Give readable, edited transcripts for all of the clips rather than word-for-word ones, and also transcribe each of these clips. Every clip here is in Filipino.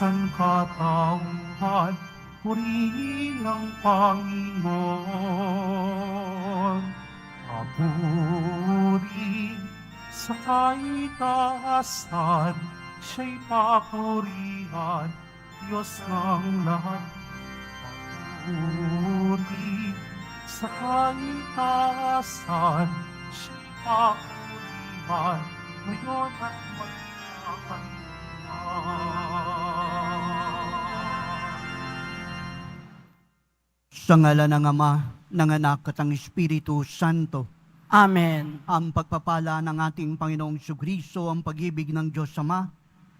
sangkatauhan, purihin ang Panginoon. Papuri sa kaitaasan, siya'y papurihan, Diyos ng lahat. Papuri sa kaitaasan, siya'y papurihan, ngayon at Sa ngalan ng Ama, ng Anak at ng Espiritu Santo. Amen. Ang pagpapala ng ating Panginoong Jesucristo, ang pag-ibig ng Diyos Ama,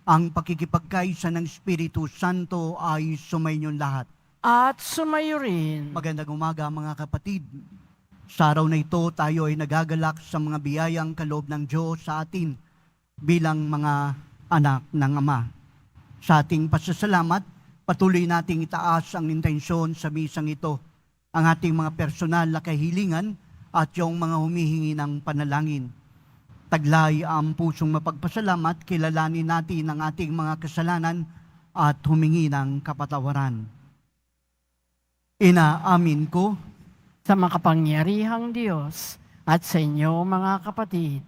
ang pakikipagkaisa ng Espiritu Santo ay sumainyo lahat. At sumayo rin. Magandang umaga mga kapatid. Sa araw na ito, tayo ay nagagalak sa mga biyayang kaloob ng Diyos sa atin bilang mga anak ng Ama. Sa ating pasasalamat, patuloy nating itaas ang intensyon sa misang ito, ang ating mga personal na kahilingan at yung mga humihingi ng panalangin. Taglay ang pusong mapagpasalamat, kilalanin natin ang ating mga kasalanan at humingi ng kapatawaran. Inaamin ko Sa makapangyarihang Diyos at sa inyo mga kapatid,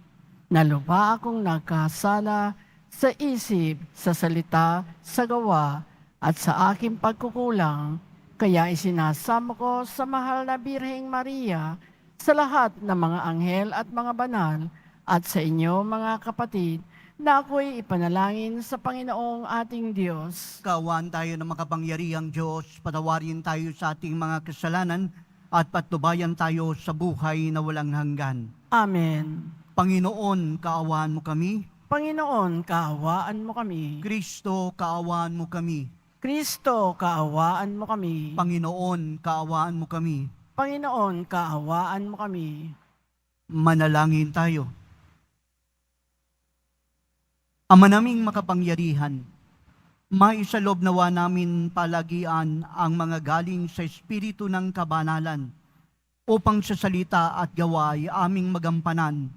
na lubha akong nagkasala sa isip, sa salita, sa gawa, at sa aking pagkukulang, kaya isinasamo ko sa mahal na Birheng Maria, sa lahat ng mga anghel at mga banal, at sa inyo mga kapatid, na ako'y ipanalangin sa Panginoong ating Diyos. kawan tayo ng makapangyarihang Diyos, patawarin tayo sa ating mga kasalanan at patnubayan tayo sa buhay na walang hanggan. Amen. Panginoon, kaawaan mo kami. Panginoon, kaawaan mo kami. Kristo, kaawaan mo kami. Kristo, kaawaan mo kami. Panginoon, kaawaan mo kami. Panginoon, kaawaan mo kami. Manalangin tayo. Ama naming makapangyarihan, maisalob nawa namin palagian ang mga galing sa Espiritu ng kabanalan upang sa salita at gawa ay aming magampanan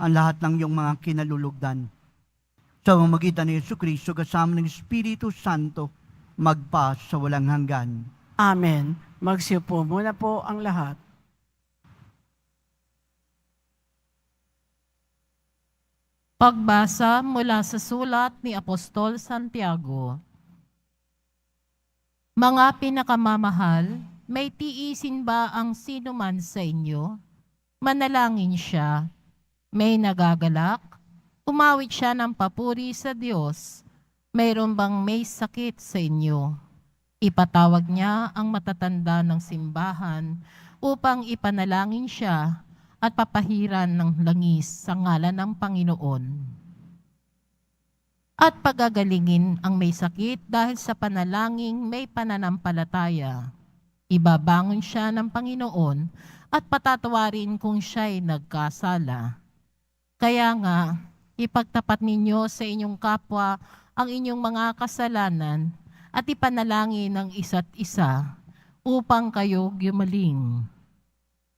ang lahat ng iyong mga kinalulugdan. Sa pamamagitan ni Jesucristo kasama ng Espiritu Santo, magpa sa walang hanggan. Amen. Magsiupo muna po ang lahat. Pagbasa mula sa sulat ni Apostol Santiago. Mga pinakamamahal, may tiisin ba ang sinuman sa inyo? Manalangin siya. May nagagalak? Umawit siya ng papuri sa Diyos. Mayroon bang may sakit sa inyo? Ipatawag niya ang matatanda ng simbahan upang ipanalangin siya at papahiran ng langis sa ngalan ng Panginoon. At pagagalingin ang may sakit dahil sa panalangin may pananampalataya. Ibabangon siya ng Panginoon at patatawarin kung siya'y nagkasala. Kaya nga, ipagtapat ninyo sa inyong kapwa ang inyong mga kasalanan at ipanalangin ng isa't isa upang kayo gumaling.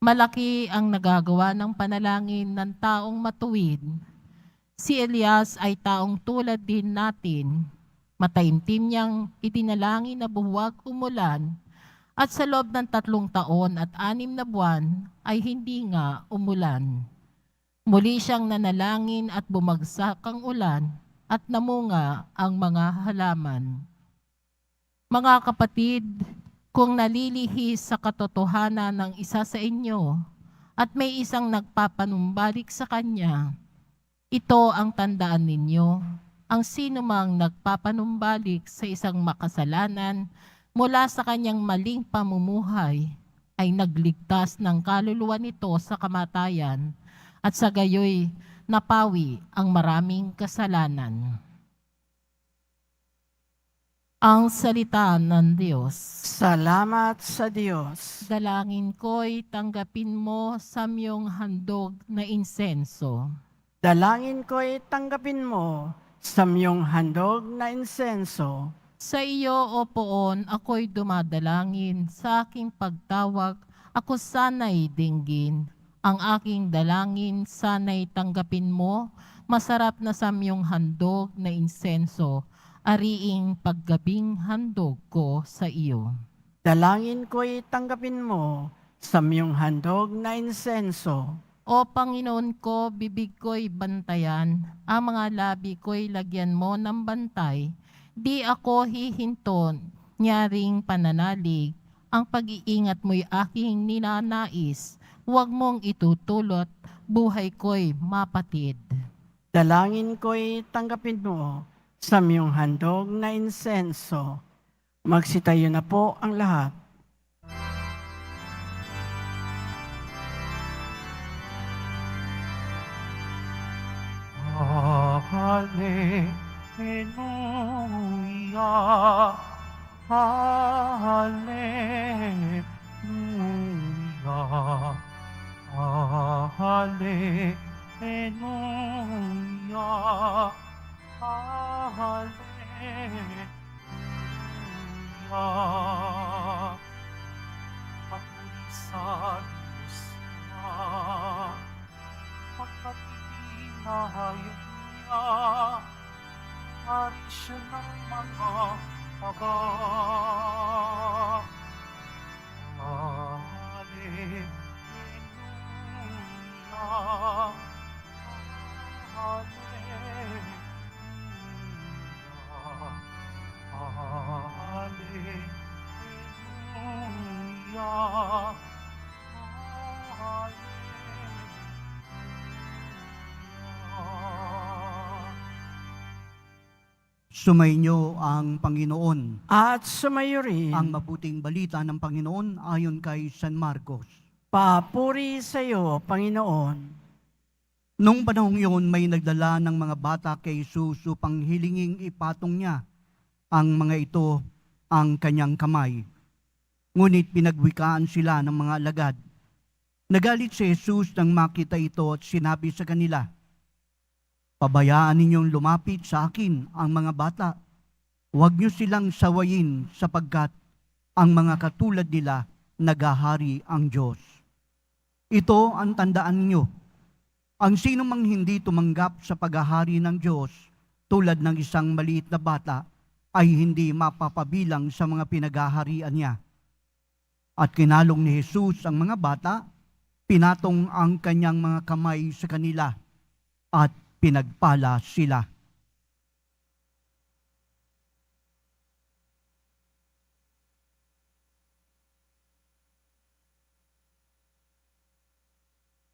Malaki ang nagagawa ng panalangin ng taong matuwid. Si Elias ay taong tulad din natin. Mataimtim niyang itinalangin na buhuwag umulan at sa loob ng 3 taon at 6 na buwan ay hindi nga umulan. Muli siyang nanalangin at bumagsak ang ulan at namunga ang mga halaman. Mga kapatid, kung nalilihis sa katotohanan ng isa sa inyo at may isang nagpapanumbalik sa kanya, ito ang tandaan ninyo. Ang sinumang nagpapanumbalik sa isang makasalanan mula sa kanyang maling pamumuhay ay nagligtas ng kaluluwa nito sa kamatayan at sa gayoy napawi ang maraming kasalanan. Ang salita ng Diyos. Salamat sa Diyos. Dalangin ko'y tanggapin mo sa iyong handog na insenso. Dalangin ko'y tanggapin mo sa iyong handog na insenso. Sa iyo, O Poon, ako'y dumadalangin. Sa aking pagtawag, ako sana'y dinggin. Ang aking dalangin, sana'y tanggapin mo. Masarap na sa iyong handog na insenso ariing paggabing handog ko sa iyo. Dalangin ko'y tanggapin mo sa miyong handog na insenso. O Panginoon ko, bibig ko'y bantayan, ang mga labi ko'y lagyan mo ng bantay. Di ako hihinton, nyaring pananalig, ang pag-iingat mo'y aking ninanais. Huwag mong itutulot, buhay ko'y mapatid. Dalangin ko'y tanggapin mo sa miyong handog na insenso. Magsitayo na po ang lahat. Hallelujah, Hallelujah, Hallelujah, Hallelujah. Papuri sa Diyos Ama, pagkat itinahayag niya, hari siya ng mga taba. Hallelujah, Hallelujah, Hallelujah, Hallelujah. Sumainyo ang Panginoon. At sumayo rin, Ang mabuting balita ng Panginoon ayon kay San Marcos. papuri sa iyo, Panginoon. Nung panahong yun, may nagdala ng mga bata kay Jesus upang hilinging ipatong niya ang mga ito ang kanyang kamay. Ngunit pinagwikaan sila ng mga alagad. Nagalit si Jesus nang makita ito at sinabi sa kanila, "Pabayaan ninyong lumapit sa akin ang mga bata. Huwag niyo silang sawayin sapagkat ang mga katulad nila nagahari ang Diyos." Ito ang tandaan niyo. Ang sino mang hindi tumanggap sa paghahari ng Diyos tulad ng isang maliit na bata ay hindi mapapabilang sa mga pinaghaharian niya. At kinalong ni Jesus ang mga bata, pinatong ang kanyang mga kamay sa kanila at pinagpala sila.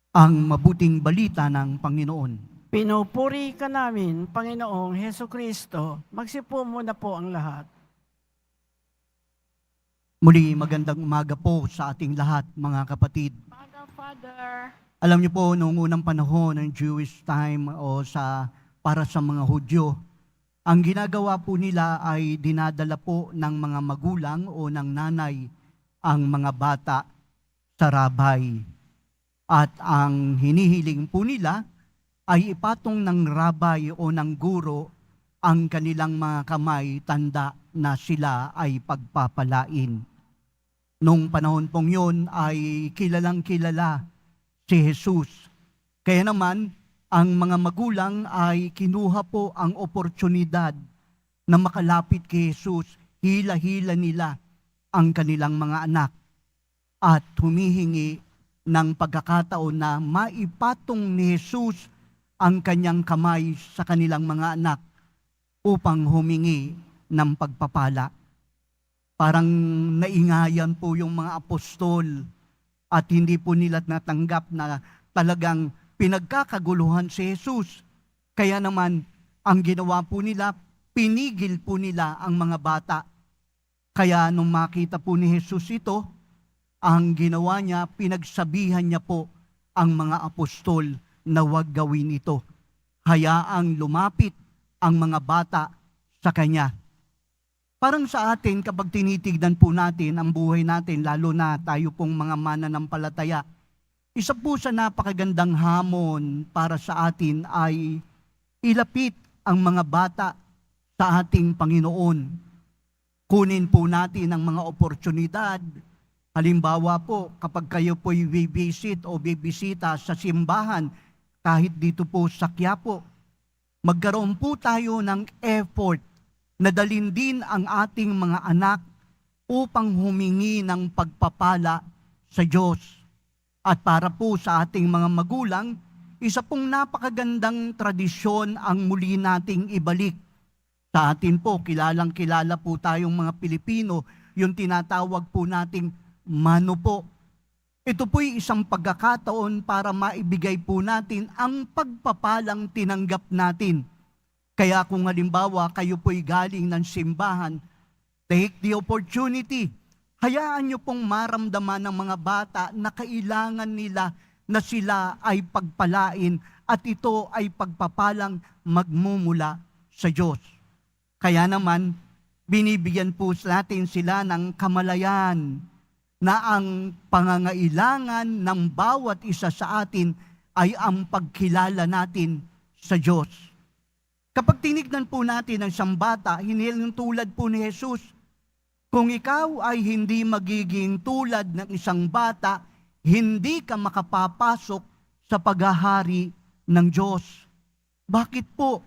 Ang mabuting balita ng Panginoon. Pinupuri ka namin, Panginoong Heso Kristo. Magsipo muna po ang lahat. Muli magandang umaga po sa ating lahat, mga kapatid. Father. Alam niyo po, noong unang panahon ng Jewish time o para sa mga Hudyo, ang ginagawa po nila ay dinadala po ng mga magulang o ng nanay ang mga bata sa rabay. At ang hinihiling po nila ay ipatong ng rabay o ng guro ang kanilang mga kamay, tanda na sila ay pagpapalain. Nung panahon pong yun ay kilalang kilala si Jesus. Kaya naman, ang mga magulang ay kinuha po ang oportunidad na makalapit kay Jesus. Hila-hila nila ang kanilang mga anak at humihingi ng pagkakataon na maipatong ni Jesus ang kanyang kamay sa kanilang mga anak upang humingi ng pagpapala. Parang naingayan po yung mga apostol at hindi po nila natanggap na talagang pinagkakaguluhan si Jesus. Kaya naman, ang ginawa po nila, pinigil po nila ang mga bata. Kaya nung makita po ni Jesus ito, ang ginawa niya, pinagsabihan niya po ang mga apostol na huwag gawin ito. Hayaang lumapit ang mga bata sa kanya. Parang sa atin, kapag tinitignan po natin ang buhay natin, lalo na tayo pong mga mananampalataya, isa po sa napakagandang hamon para sa atin ay ilapit ang mga bata sa ating Panginoon. Kunin po natin ang mga oportunidad. Halimbawa po, kapag kayo po'y bibisit o bibisita sa simbahan, kahit dito po sa Quiapo, magkaroon po tayo ng effort nadalin din ang ating mga anak upang humingi ng pagpapala sa Diyos. At para po sa ating mga magulang, isa pong napakagandang tradisyon ang muli nating ibalik. Sa atin po, kilalang-kilala po tayong mga Pilipino, yung tinatawag po nating mano po. Ito po'y isang pagkakataon para maibigay po natin ang pagpapalang tinanggap natin. Kaya kung halimbawa kayo po'y galing ng simbahan, take the opportunity. Hayaan niyo pong maramdaman ng mga bata na kailangan nila na sila ay pagpalain at ito ay pagpapalang magmumula sa Diyos. Kaya naman, binibigyan po natin sila ng kamalayan na ang pangangailangan ng bawat isa sa atin ay ang pagkilala natin sa Diyos. Kapag tinignan po natin ang isang bata, hiniling tulad po ni Jesus, kung ikaw ay hindi magiging tulad ng isang bata, hindi ka makapapasok sa paghahari ng Diyos. Bakit po?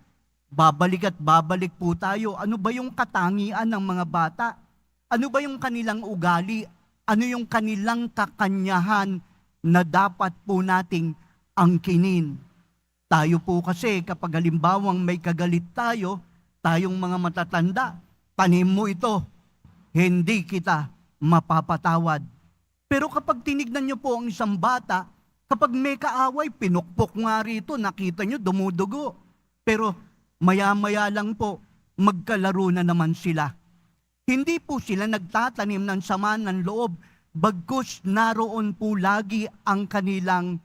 Babalik at babalik po tayo. Ano ba yung katangian ng mga bata? Ano ba yung kanilang ugali? Ano yung kanilang kakanyahan na dapat po nating angkinin? Tayo po kasi kapag halimbawang may kagalit tayo, tayong mga matatanda, tanim mo ito, hindi kita mapapatawad. Pero kapag tinignan nyo po ang isang bata, kapag may kaaway, pinukpok nga rito, nakita nyo, dumudugo. Pero maya-maya lang po, magkalaro na naman sila. Hindi po sila nagtatanim ng sama ng loob, bagkus naroon po lagi ang kanilang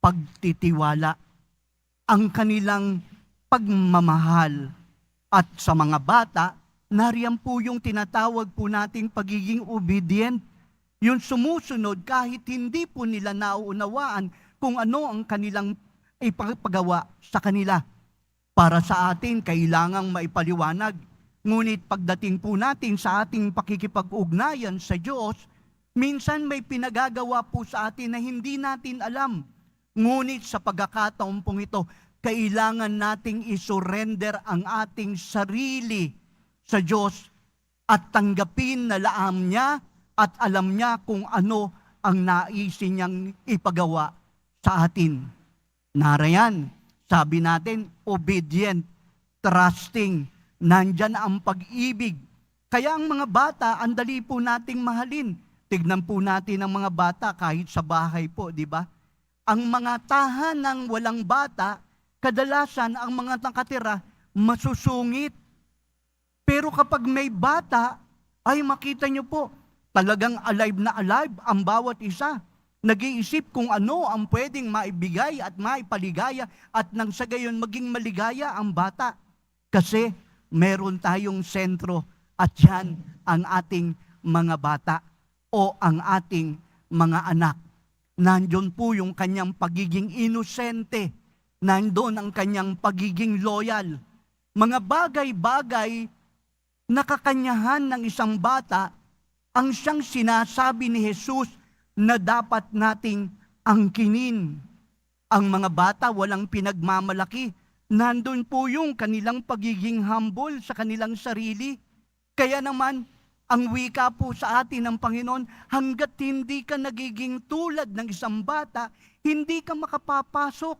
pagtitiwala, ang kanilang pagmamahal. At sa mga bata, nariyan po yung tinatawag po nating pagiging obedient, yung sumusunod kahit hindi po nila nauunawaan kung ano ang kanilang ipagawa sa kanila. Para sa atin, kailangang maipaliwanag. Ngunit pagdating po natin sa ating pakikipag-ugnayan sa Diyos, minsan may pinagagawa po sa atin na hindi natin alam. Ngunit sa pagkakataon pong ito, kailangan nating isurrender ang ating sarili sa Diyos at tanggapin na laam niya at alam niya kung ano ang naisin niyang ipagawa sa atin. Narayan, sabi natin, obedient, trusting, nandyan ang pag-ibig. Kaya ang mga bata, ang dali po nating mahalin. Tignan po natin ang mga bata kahit sa bahay po, di ba? Ang mga tahanang walang bata, kadalasan ang mga nakatira, masusungit. Pero kapag may bata, ay makita nyo po, talagang alive na alive ang bawat isa. Nag-iisip kung ano ang pwedeng maibigay at maipaligaya at nang sa gayon maging maligaya ang bata. Kasi meron tayong sentro at yan ang ating mga bata o ang ating mga anak. Nandun po yung kanyang pagiging inosente. Nandun ang kanyang pagiging loyal. Mga bagay-bagay na kakanyahan ng isang bata ang siyang sinasabi ni Jesus na dapat nating angkinin. Ang mga bata walang pinagmamalaki. Nandun po yung kanilang pagiging humble sa kanilang sarili. Kaya naman, ang wika po sa atin ng Panginoon, hanggat hindi ka nagiging tulad ng isang bata, hindi ka makapapasok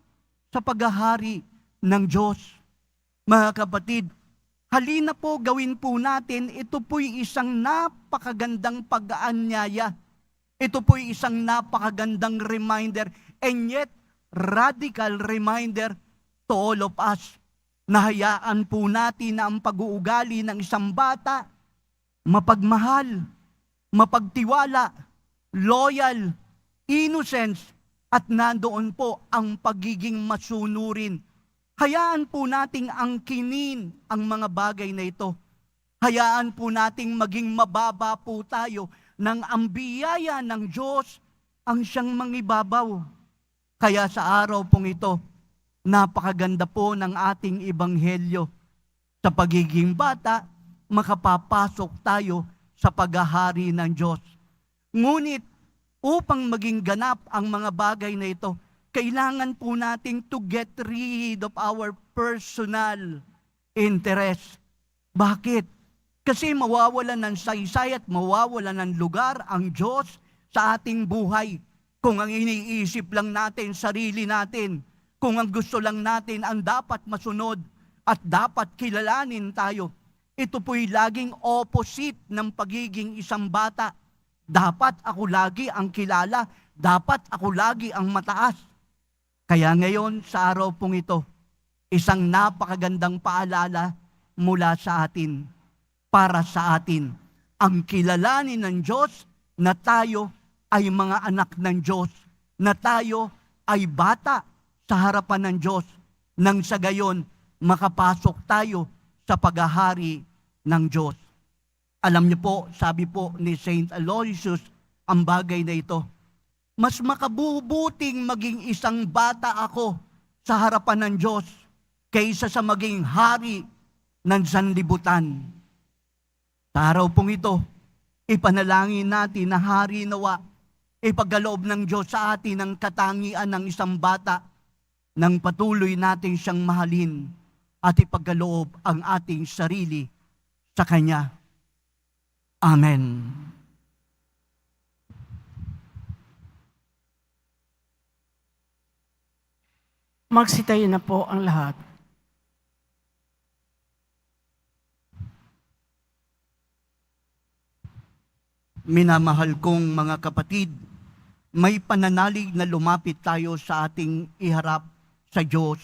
sa paghahari ng Diyos. Mga kapatid, halina po gawin po natin, ito po'y isang napakagandang pag-aanyaya. Ito po'y isang napakagandang reminder and yet radical reminder to all of us. Nahayaan po natin na ang pag-uugali ng isang bata, mapagmahal, mapagtiwala, loyal, innocence, at nandoon po ang pagiging masunurin. Hayaan po nating angkinin ang mga bagay na ito. Hayaan po nating maging mababa po tayo nang ang biyaya ng Diyos ang siyang mangibabaw. Kaya sa araw pong ito, napakaganda po ng ating ebanghelyo. Sa pagiging bata, makapapasok tayo sa paghahari ng Diyos. Ngunit, upang maging ganap ang mga bagay na ito, kailangan po nating to get rid of our personal interest. Bakit? Kasi mawawalan ng saysay at mawawalan ng lugar ang Diyos sa ating buhay. Kung ang iniisip lang natin, sarili natin, kung ang gusto lang natin ang dapat masunod at dapat kilalanin tayo, ito po'y laging opposite ng pagiging isang bata. Dapat ako lagi ang kilala, dapat ako lagi ang mataas. Kaya ngayon sa araw pong ito, isang napakagandang paalala mula sa atin, para sa atin, ang kilalanin ng Diyos na tayo ay mga anak ng Diyos, na tayo ay bata sa harapan ng Diyos, nang sa gayon makapasok tayo sa paghahari ng Diyos. Alam niyo po, sabi po ni Saint Aloysius, ang bagay na ito, mas makabubuting maging isang bata ako sa harapan ng Diyos kaysa sa maging hari ng sanlibutan. Sa araw pong ito, ipanalangin natin na hari nawa, ipagkaloob ng Diyos sa atin ang katangian ng isang bata nang patuloy natin siyang mahalin at ipagkaloob ang ating sarili sa Kanya. Amen. Magsitayo na po ang lahat. Minamahal kong mga kapatid, may pananalig na lumapit tayo sa ating iharap sa Diyos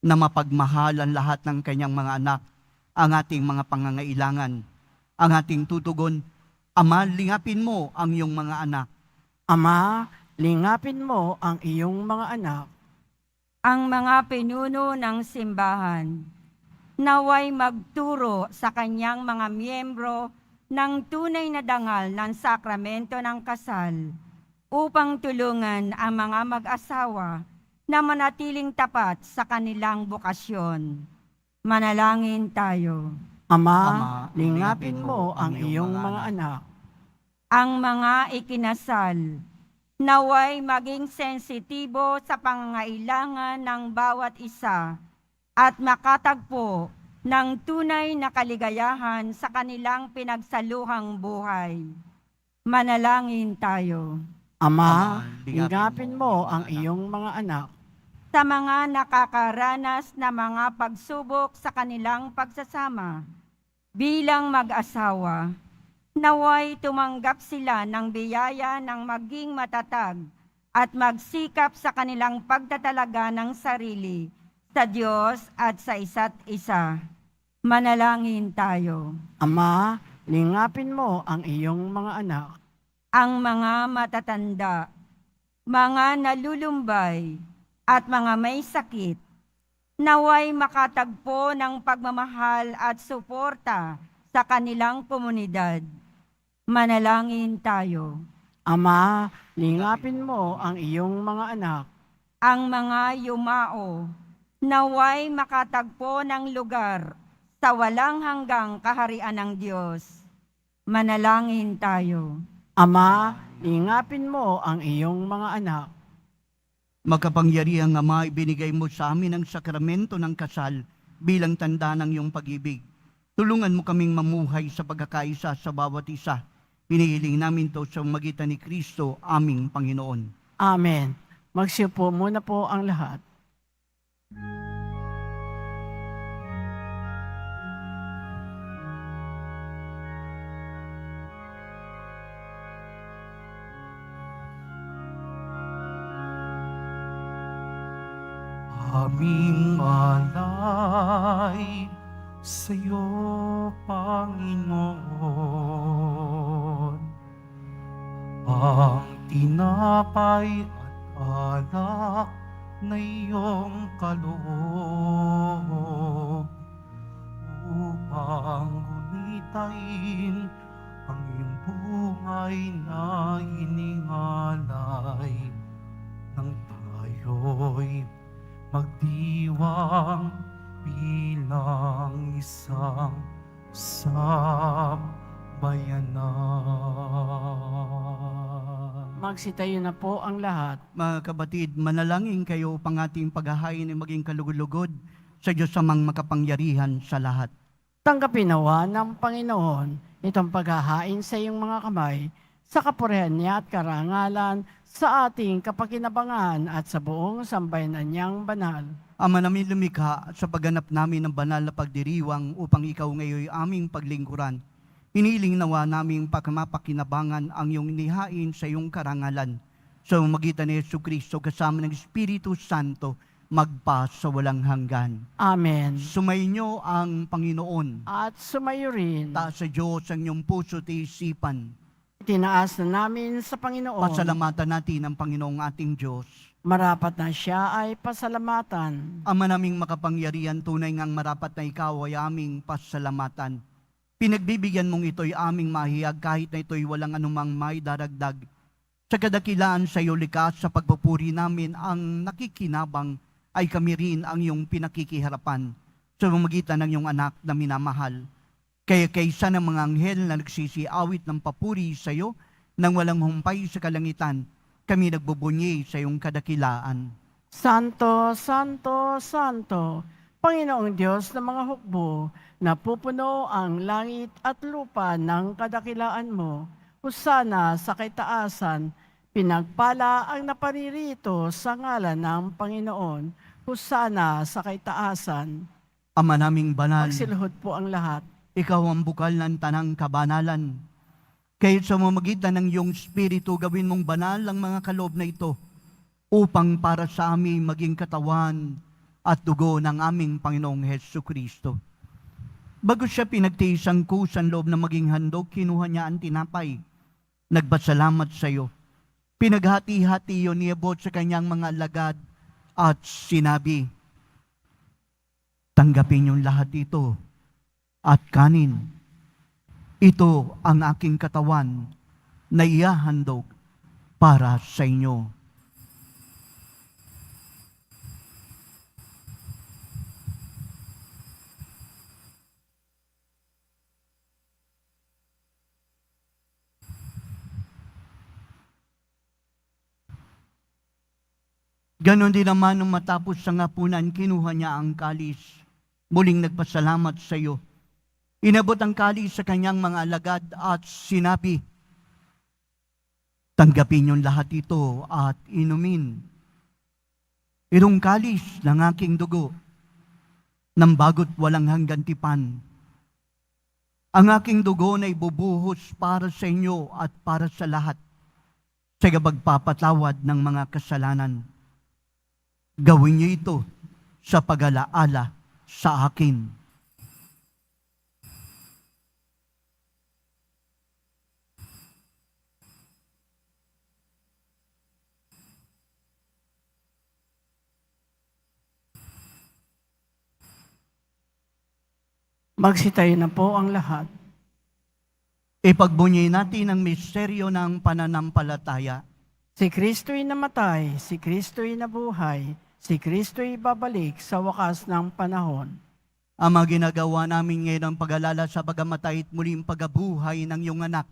na mapagmahalan lahat ng Kanyang mga anak, ang ating mga pangangailangan, ang ating tutugon. Ama, lingapin mo ang iyong mga anak. Ama, lingapin mo ang iyong mga anak. Ang mga pinuno ng simbahan, naway magturo sa kanyang mga miyembro ng tunay na dangal ng sakramento ng kasal upang tulungan ang mga mag-asawa na manatiling tapat sa kanilang bukasyon. Manalangin tayo. Ama, lingapin mo ang iyong mga anak. Ang mga ikinasal, naway maging sensitibo sa pangangailangan ng bawat isa at makatagpo ng tunay na kaligayahan sa kanilang pinagsaluhang buhay. Manalangin tayo. Ama, lingapin mo ang iyong mga anak. Sa mga nakakaranas na mga pagsubok sa kanilang pagsasama bilang mag-asawa, naway tumanggap sila ng biyaya ng maging matatag at magsikap sa kanilang pagtatalaga ng sarili sa Diyos at sa isa't isa. Manalangin tayo. Ama, lingapin mo ang iyong mga anak. Ang mga matatanda, mga nalulumbay, at mga may sakit, naway makatagpo ng pagmamahal at suporta sa kanilang komunidad. Manalangin tayo. Ama, lingapin mo ang iyong mga anak. Ang mga yumao, naway makatagpo ng lugar sa walang hanggang kaharian ng Diyos. Manalangin tayo. Ama, lingapin mo ang iyong mga anak. Makapangyarihang Ama, ibinigay mo sa amin ang sakramento ng kasal bilang tanda ng iyong pag-ibig. Tulungan mo kaming mamuhay sa pagkakaisa sa bawat isa. Hinihiling namin to sa magitan ni Kristo, aming Panginoon. Amen. Magsiupo muna po ang lahat. Aming alay sa iyo, Panginoon. Ang tinapay at alak na iyong kaloob upang gunitain ang iyong bungay na iningalay nang tayo'y magdiwang bilang isang sambayanan. Magsitayo na po ang lahat. Mga kapatid, manalangin kayo upang ating paghahain ay maging kalugod-lugod sa Diyos amang makapangyarihan sa lahat. Tanggapin nawa ng Panginoon itong paghahain sa iyong mga kamay, sa kapurihan niya at karangalan, sa ating kapakinabangan at sa buong sambayanan niyang banal. Ama namin lumikha at sa pagganap namin ng banal na pagdiriwang upang ikaw ngayon aming paglingkuran. Iniling nawa naming pagmapakinabangan ang iyong inihain sa iyong karangalan. Sa magitan ni Jesucristo kasama ng Espiritu Santo, magpa sa walang hanggan. Amen. Sumainyo ang Panginoon. At sumayo rin, Taas sa Diyos ang iyong puso at isipan. tinaas na namin sa Panginoon. Pasalamatan natin ang Panginoong ating Diyos. Marapat na siya ay pasalamatan. Ama naming makapangyarihan, tunay ngang marapat na ikaw ay aming pasalamatan. Pinagbibigyan mong ito'y aming mahiyag kahit na ito'y walang anumang may daragdag. Sa kadakilaan sa iyo likas sa pagpupuri namin ang nakikinabang ay kami rin ang iyong pinakikiharapan sa pamamagitan ng iyong anak na minamahal. Kaya kaysa ng mga anghel na nagsisiawit ng papuri sa iyo nang walang humpay sa kalangitan, kami nagbubunyi sa iyong kadakilaan. Santo, Santo, Santo, Panginoong Diyos ng mga hukbo, napupuno ang langit at lupa ng kadakilaan mo. Husana sa kaitaasan, pinagpala ang naparirito sa ngalan ng Panginoon. Husana sa kaitaasan. Ama naming banal, Magsiluhod po ang lahat. ikaw ang bukal ng tanang kabanalan. Kaya sa mamagitan ng iyong Espiritu, gawin mong banal ang mga kaloob na ito upang para sa amin maging katawan at dugo ng aming Panginoong Jesucristo. Bago siya pinagtiis ang kusan loob na maging handog, kinuha niya ang tinapay. Nagpasalamat sa iyo. Pinaghati-hati yun niabot sa kanyang mga alagad at sinabi, tanggapin yung lahat ito at kanin. Ito ang aking katawan na ihahandog para sa inyo. Ganon din naman nung matapos sa hapunan, kinuha niya ang kalis. Muling nagpasalamat sa iyo. Inabot ang kalis sa kanyang mga alagad at sinabi, tanggapin niyo lahat ito at inumin. Itong kalis ng aking dugo, ng bago't walang hanggan tipan. Ang aking dugo na ibubuhos para sa inyo at para sa lahat, sa pagpapatawad ng mga kasalanan. Gawin niyo ito sa pag-alaala sa akin. Magsitayo na po ang lahat. Ipagbunyi natin ang misteryo ng pananampalataya. Si Kristo'y namatay, si Kristo'y nabuhay, si Kristo'y babalik sa wakas ng panahon. Ama, ginagawa namin ngayon ang pag-alala sa pagamatay at muling pagabuhay ng iyong anak.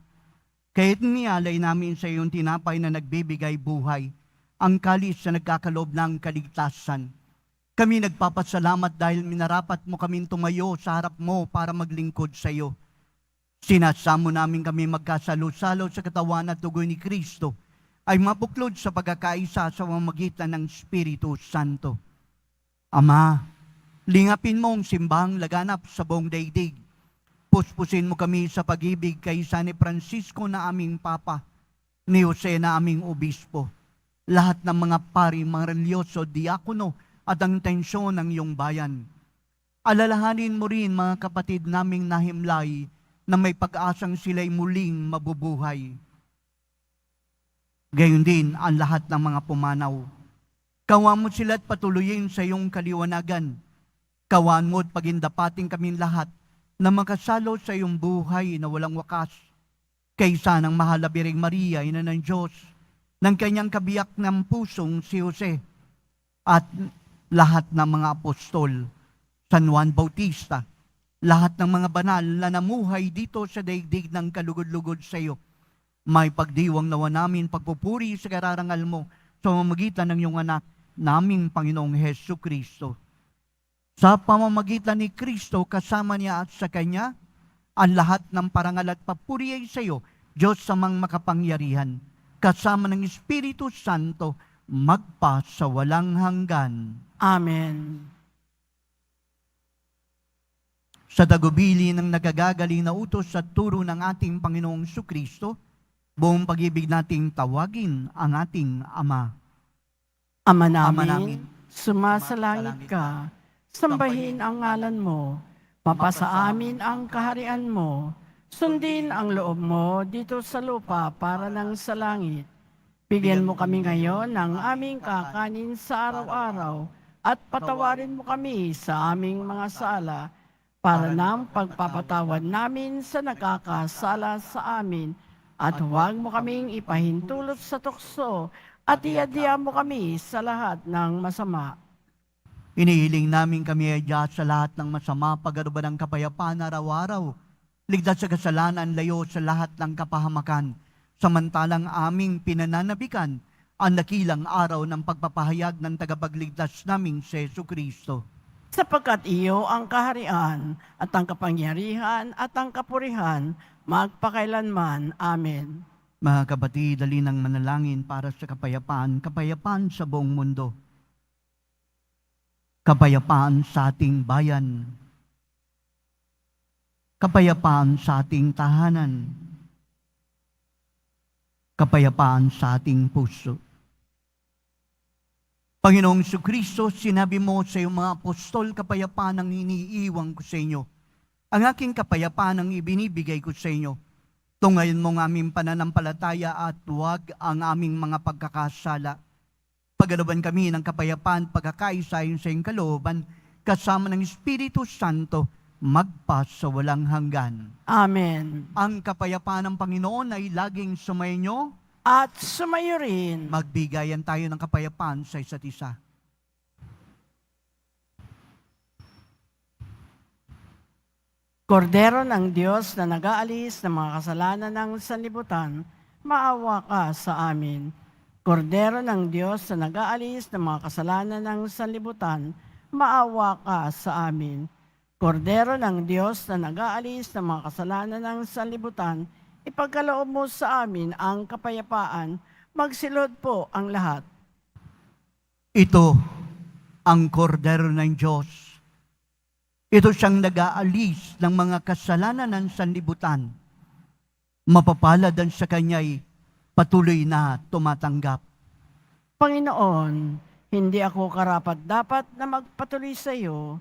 Kahit nialay namin sa iyong tinapay na nagbibigay buhay, ang kalis na nagkakaloob ng kaligtasan. Kami nagpapasalamat dahil minarapat mo kaming tumayo sa harap mo para maglingkod sa iyo. Sinasamo namin kami magkasalo-salo sa katawan at dugo ni Kristo ay mabuklod sa pagkakaisa sa pamamagitan ng Espiritu Santo. Ama, lingapin mo ang simbahang laganap sa buong daigdig. Puspusin mo kami sa pag-ibig kay San Francisco na aming Papa, ni Jose na aming Obispo, lahat ng mga pari, mga religyoso, diakono, at ang tensyon ng iyong bayan. Alalahanin mo rin mga kapatid naming nahimlay na may pag-asang sila'y muling mabubuhay. Gayon din ang lahat ng mga pumanaw. Kawan mo sila at patuloyin sa iyong kaliwanagan. Kawan mo at pagindapating kaming lahat na makasalo sa iyong buhay na walang wakas. Kaysa ng mahal na Birheng Maria, Ina ng Diyos, ng kanyang kabiyak ng pusong si Jose, at lahat ng mga apostol, San Juan Bautista, lahat ng mga banal na namuhay dito sa daigdig ng kalugod-lugod sa iyo. May pagdiwang nawa namin pagpupuri sa kararangal mo sa pamamagitan ng iyong anak, naming Panginoong Jesucristo. Sa pamamagitan ni Kristo, kasama niya at sa Kanya, ang lahat ng parangal at papuri ay sa iyo, Diyos Amang makapangyarihan, kasama ng Espiritu Santo, magpa sa walang hanggan. Amen. Sa tagubili ng nagagagaling na utos at turo ng ating Panginoong Kristo, buong pag-ibig nating tawagin ang ating Ama. Ama Ama namin, namin, sumasalangit ka, sambahin ang ngalan mo, mapasa amin ang kaharian mo, sundin ang loob mo dito sa lupa para nang sa langit. Bigyan mo kami ngayon ng aming kakanin sa araw-araw at patawarin mo kami sa aming mga sala para nang pagpapatawad namin sa nakakasala sa amin at huwag mo kaming ipahintulot sa tukso at iadya mo kami sa lahat ng masama. Inihiling namin kami ay Diyos sa lahat ng masama, pag-aruban ng kapayapaan araw-araw. Ligtas sa kasalanan, layo sa lahat ng kapahamakan. Samantalang aming pinananabikan ang nakilang araw ng pagpapahayag ng tagapagligtas naming si Jesucristo. Sapagkat iyo ang kaharian at ang kapangyarihan at ang kapurihan magpakailanman. Amen. Mga kapatid, dali ng manalangin para sa kapayapaan, kapayapaan sa buong mundo. Kapayapaan sa ating bayan. Kapayapaan sa ating tahanan. Kapayapaan sa ating puso. Panginoong Jesucristo, sinabi mo sa iyong mga apostol, kapayapaan ang iniiwan ko sa inyo. Ang aking kapayapaan ang ibinibigay ko sa inyo. Tungayin mo ang aming pananampalataya at huwag ang aming mga pagkakasala. Pagkalooban kami ng kapayapaan, pagkakaisa sa iyong kalooban, kasama ng Espiritu Santo, magpa sa walang hanggan. Amen. Ang kapayapaan ng Panginoon ay laging sumainyo. At sumayo rin. Magbigayan tayo ng kapayapaan sa isa't isa. Kordero ng Diyos na nag-aalis ng mga kasalanan ng sanlibutan, maawa ka sa amin. Kordero ng Diyos na nag-aalis ng mga kasalanan ng sanlibutan, maawa ka sa amin. Kordero ng Diyos na nag-aalis ng mga kasalanan ng sanlibutan, ipagkaloob mo sa amin ang kapayapaan, magsilod po ang lahat. Ito ang kordero ng Diyos. Ito siyang nag-aalis ng mga kasalanan ng sanlibutan. Mapapalad ang sa kanya'y patuloy na tumatanggap. Panginoon, hindi ako karapat-dapat na magpatuloy sa iyo,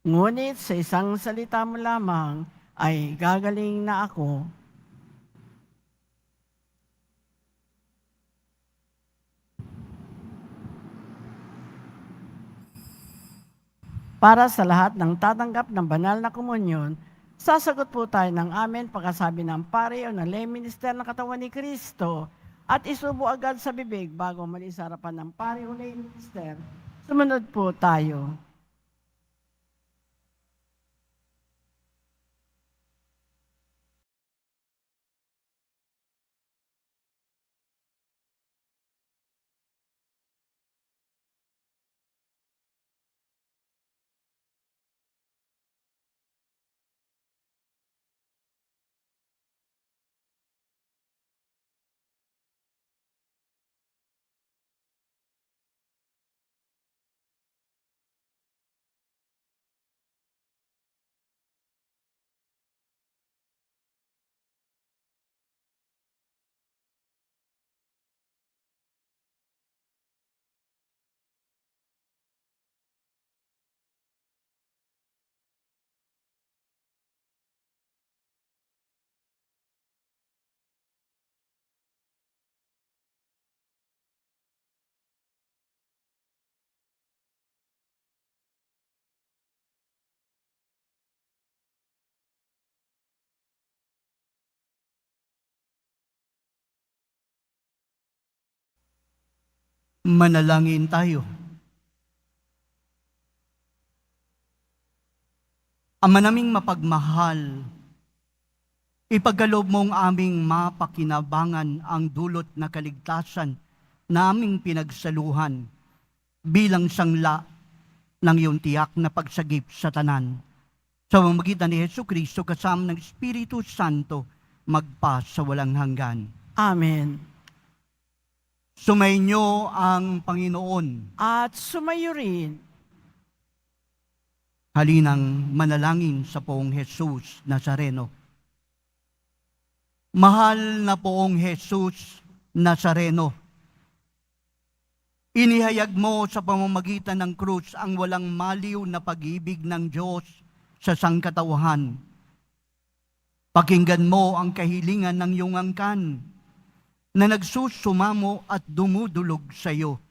ngunit sa isang salita mo lamang ay gagaling na ako. Para sa lahat ng tatanggap ng banal na komunyon, sasagot po tayo ng amen pagkasabi ng pare o ng lay minister ng katawan ni Kristo at isubo agad sa bibig bago malis sa harapan ng pare o lay minister. Sumunod po tayo. Manalangin tayo. Ama naming mapagmahal, ipagkaloob mong aming mapakinabangan ang dulot na kaligtasan na aming pinagsaluhan bilang sangla ng iyong tiyak na pagsagip sa tanan. Sa pamamagitan ni Hesus Kristo kasama ng Espiritu Santo, magpa sa walang hanggan. Amen. Sumainyo ang Panginoon. At sumayo rin. Halinang manalangin sa Poong Jesus Nazareno. Mahal na Poong Jesus Nazareno, inihayag mo sa pamamagitan ng krus ang walang maliw na pag-ibig ng Diyos sa sangkatauhan. Pakinggan mo ang kahilingan ng iyong angkan na nagsusumamo at dumudulog sa iyo.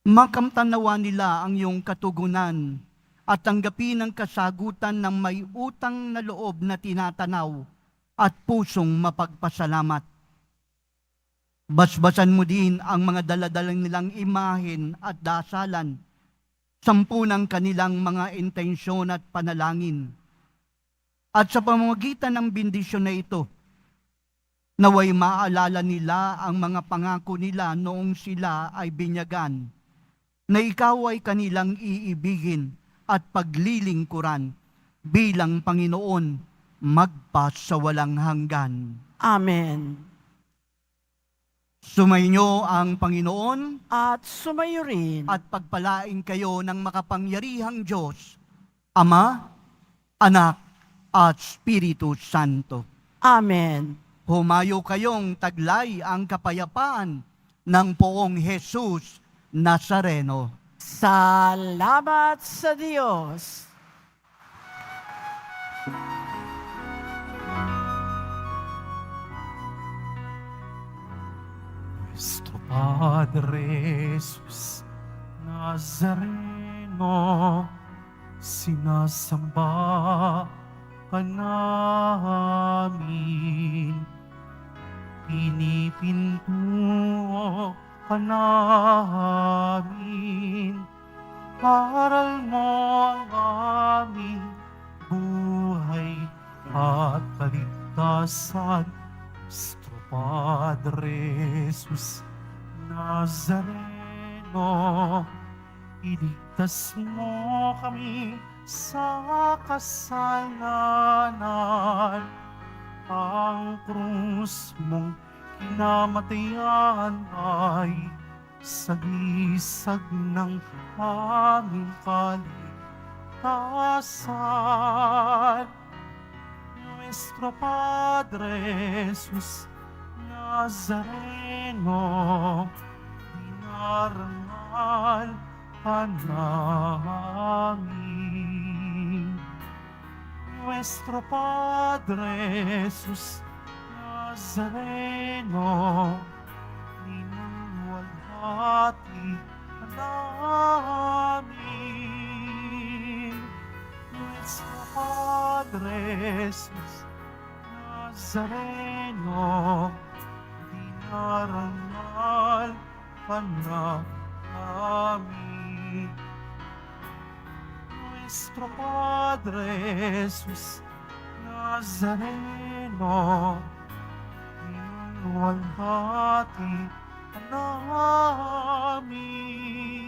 Makamtanawa nila ang iyong katugunan at tanggapin ang kasagutan ng may utang na loob na tinatanaw at pusong mapagpasalamat. Basbasan mo din ang mga daladalang nilang imahen at dasalan, sampu ng kanilang mga intensyon at panalangin. At sa pamamagitan ng bendisyon na ito, naway maalala nila ang mga pangako nila noong sila ay binyagan, na ikaw ay kanilang iibigin at paglilingkuran bilang Panginoon magpa sa walang hanggan. Amen. Sumainyo ang Panginoon At sumayo rin. at pagpalain kayo ng makapangyarihang Diyos, Ama, Anak, at Espiritu Santo. Amen. Humayo kayong taglay ang kapayapaan ng Poong Jesus Nazareno. Salamat sa Diyos. Nuestro Padre Jesus Nazareno, sinasamba ka namin, pinipintuo ka namin, aral mo ang aming buhay at kaligtasan. Nuestro Padre Jesus Nazareno, iligtas mo kami sa kasalanan. Ang krus mong kinamatayan ay sagisag ng aming kaligtasan. Nuestro Padre Jesus Nazareno, dinarangal ka namin. Nuestro Padre Jesus Nazareno, minuwalhati ka namin. Nuestro Padre Jesus Nazareno, dinarangal ka namin. Nuestro Padre Jesus Nazareno, minuwalhati ka namin.